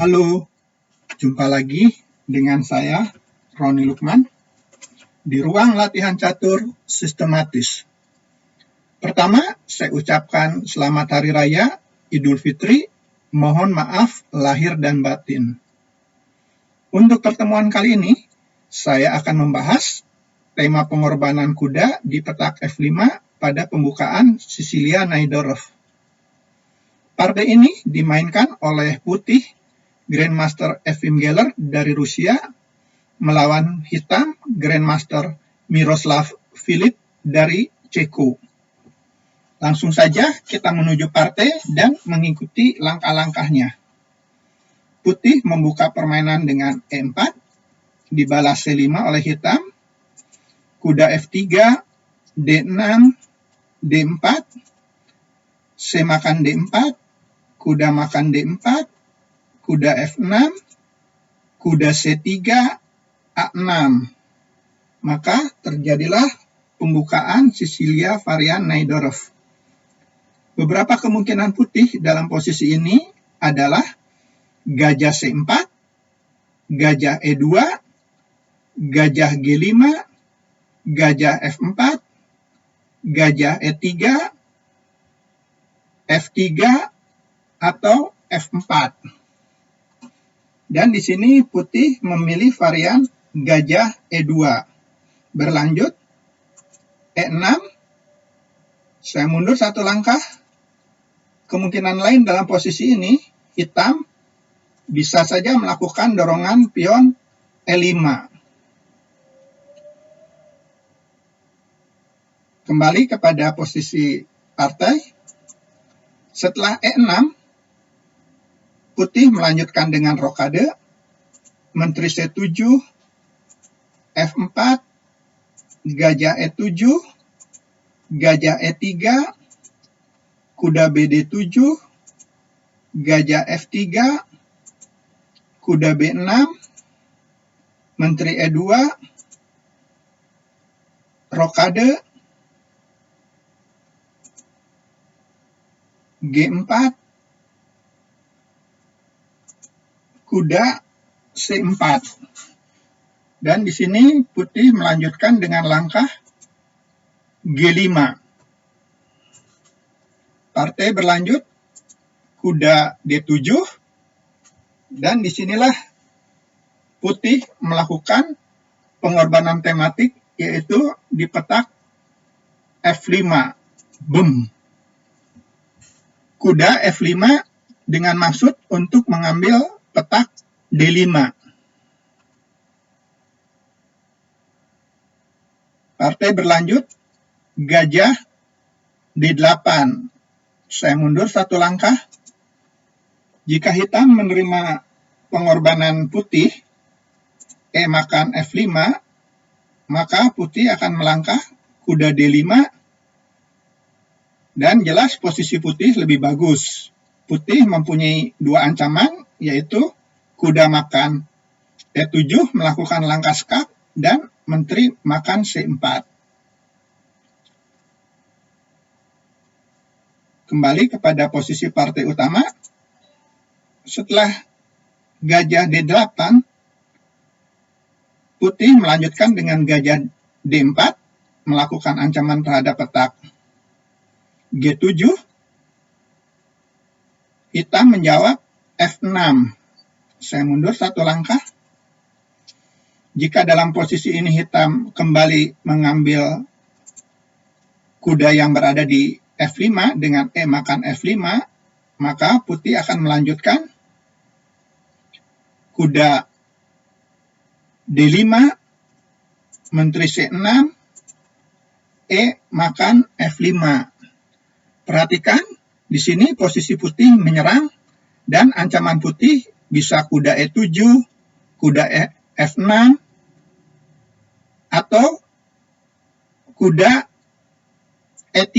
Halo, jumpa lagi dengan saya, Roni Lukman, di ruang latihan catur sistematis. Pertama, saya ucapkan selamat Hari Raya Idul Fitri, mohon maaf lahir dan batin. Untuk pertemuan kali ini, saya akan membahas tema pengorbanan kuda di petak F5 pada pembukaan Cecilia Najdorf. Partai ini dimainkan oleh putih Grandmaster Efim Geller dari Rusia melawan hitam Grandmaster Miroslav Filip dari Ceko. Langsung saja kita menuju partai dan mengikuti langkah-langkahnya. Putih membuka permainan dengan E4, dibalas C5 oleh hitam, kuda F3, D6, D4, C makan D4, kuda makan D4, kuda F6, kuda C3, A6. Maka terjadilah pembukaan Cecilia varian Najdorf. Beberapa kemungkinan putih dalam posisi ini adalah gajah C4, gajah E2, gajah G5, gajah F4, gajah E3, F3, atau F4. Dan di sini putih memilih varian gajah E2. Berlanjut, E6, saya mundur satu langkah. Kemungkinan lain dalam posisi ini, hitam bisa saja melakukan dorongan pion E5. Kembali kepada posisi partai. Setelah E6, putih melanjutkan dengan rokade, menteri C7, F4, gajah E7, gajah E3, kuda BD7, gajah F3, kuda B6, menteri E2, rokade, G4, kuda C4. Dan di sini putih melanjutkan dengan langkah G5. Partai berlanjut, kuda D7, dan disinilah putih melakukan pengorbanan tematik, yaitu di petak F5, bem. Kuda F5 dengan maksud untuk mengambil petak D5. Partai berlanjut, gajah D8. Saya mundur satu langkah. Jika hitam menerima pengorbanan putih, E makan F5, maka putih akan melangkah kuda D5, dan jelas posisi putih lebih bagus. Putih mempunyai dua ancaman, yaitu kuda makan E7 melakukan langkah skak, dan menteri makan C4. Kembali kepada posisi partai utama. Setelah gajah D8, putih melanjutkan dengan gajah D4, melakukan ancaman terhadap petak G7. Hitam menjawab F6. Saya mundur satu langkah. Jika dalam posisi ini hitam kembali mengambil kuda yang berada di F5 dengan E makan F5, maka putih akan melanjutkan kuda D5, menteri C6, E makan F5. Perhatikan, di sini posisi putih menyerang, dan ancaman putih bisa kuda E7, kuda F6, atau kuda E3,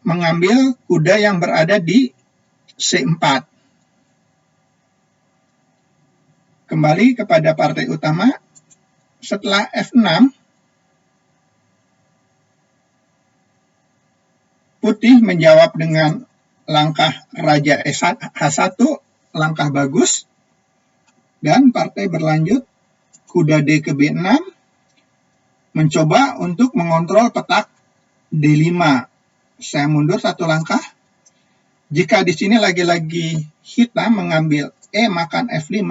mengambil kuda yang berada di C4. Kembali kepada partai utama. Setelah F6, putih menjawab dengan langkah Raja H1, langkah bagus, Dan partai berlanjut, kuda D ke B6, mencoba untuk mengontrol petak D5. Saya mundur satu langkah. Jika di sini lagi-lagi hitam mengambil E makan F5,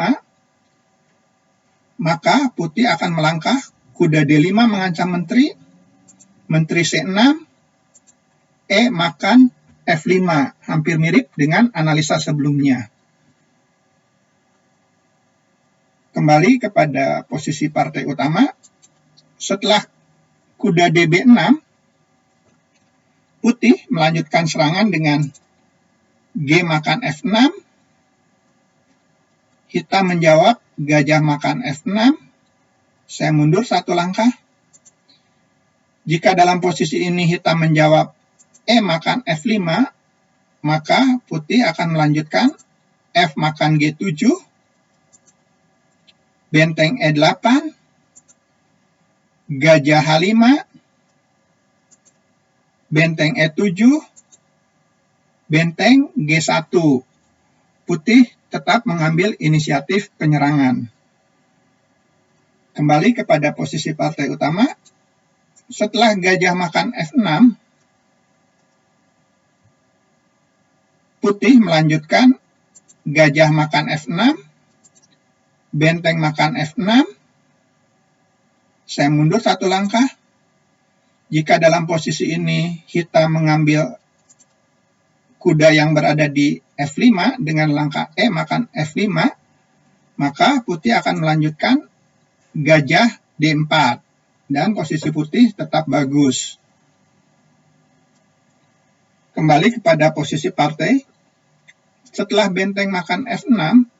maka putih akan melangkah, kuda D5 mengancam menteri, menteri C6, E makan F5, hampir mirip dengan analisa sebelumnya. Kembali kepada posisi partai utama, setelah kuda DB6, putih melanjutkan serangan dengan G makan F6, hitam menjawab gajah makan F6, saya mundur satu langkah. Jika dalam posisi ini hitam menjawab E makan F5, maka putih akan melanjutkan F makan G7, benteng E8, gajah H5, benteng E7, benteng G1. Putih tetap mengambil inisiatif penyerangan. Kembali kepada posisi partai utama, setelah gajah makan F6, putih melanjutkan gajah makan F6, benteng makan F6, saya mundur satu langkah. Jika dalam posisi ini hitam mengambil kuda yang berada di F5 dengan langkah E makan F5, maka putih akan melanjutkan gajah D4 dan posisi putih tetap bagus. Kembali kepada posisi partai, setelah benteng makan F6,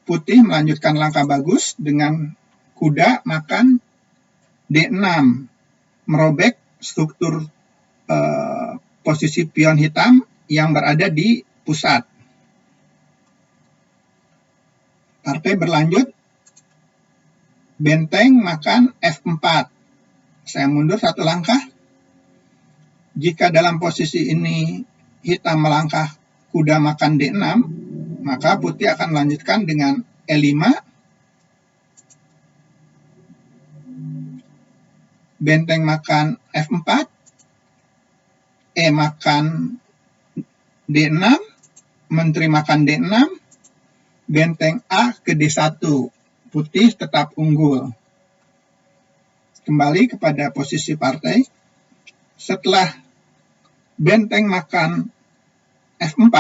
putih melanjutkan langkah bagus dengan kuda makan D6, merobek struktur posisi pion hitam yang berada di pusat. Partai berlanjut, benteng makan F4, saya mundur satu langkah. Jika dalam posisi ini hitam melangkah kuda makan D6, maka putih akan melanjutkan dengan E5, benteng makan F4, E makan D6, menteri makan D6, benteng A ke D1, putih tetap unggul. Kembali kepada posisi partai, setelah benteng makan F4,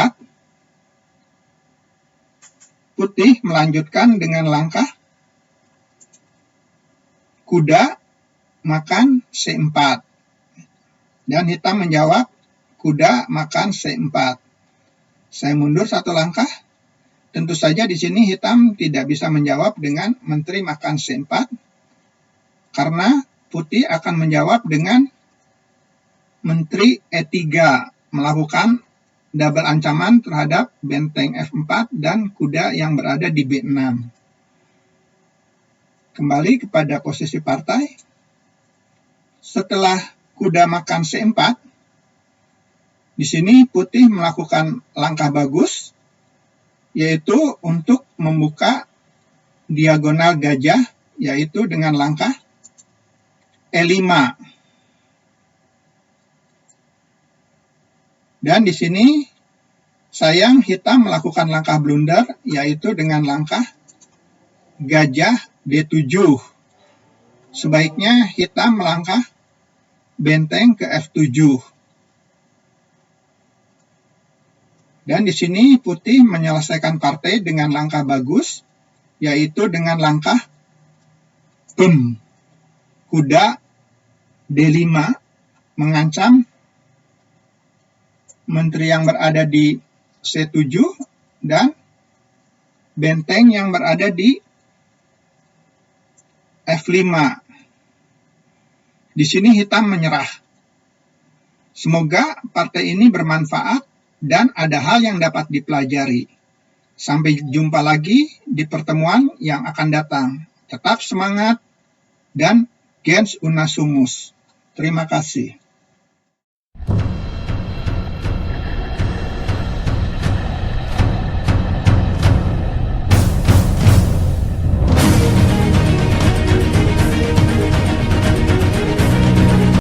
putih melanjutkan dengan langkah kuda makan C4. Dan hitam menjawab kuda makan C4. Saya mundur satu langkah. Tentu saja di sini hitam tidak bisa menjawab dengan menteri makan C4, karena putih akan menjawab dengan menteri E3, melakukan double ancaman terhadap benteng F4 dan kuda yang berada di B6. Kembali kepada posisi partai, setelah kuda makan C4, di sini putih melakukan langkah bagus, yaitu untuk membuka diagonal gajah, yaitu dengan langkah E5. Dan di sini sayang hitam melakukan langkah blunder, yaitu dengan langkah gajah D7. Sebaiknya hitam melangkah benteng ke F7. Dan di sini putih menyelesaikan partai dengan langkah bagus, yaitu dengan langkah kuda D5 mengancam menteri yang berada di C7 dan benteng yang berada di F5. Di sini hitam menyerah. Semoga partai ini bermanfaat dan ada hal yang dapat dipelajari. Sampai jumpa lagi di pertemuan yang akan datang. Tetap semangat dan gens unasumus. Terima kasih.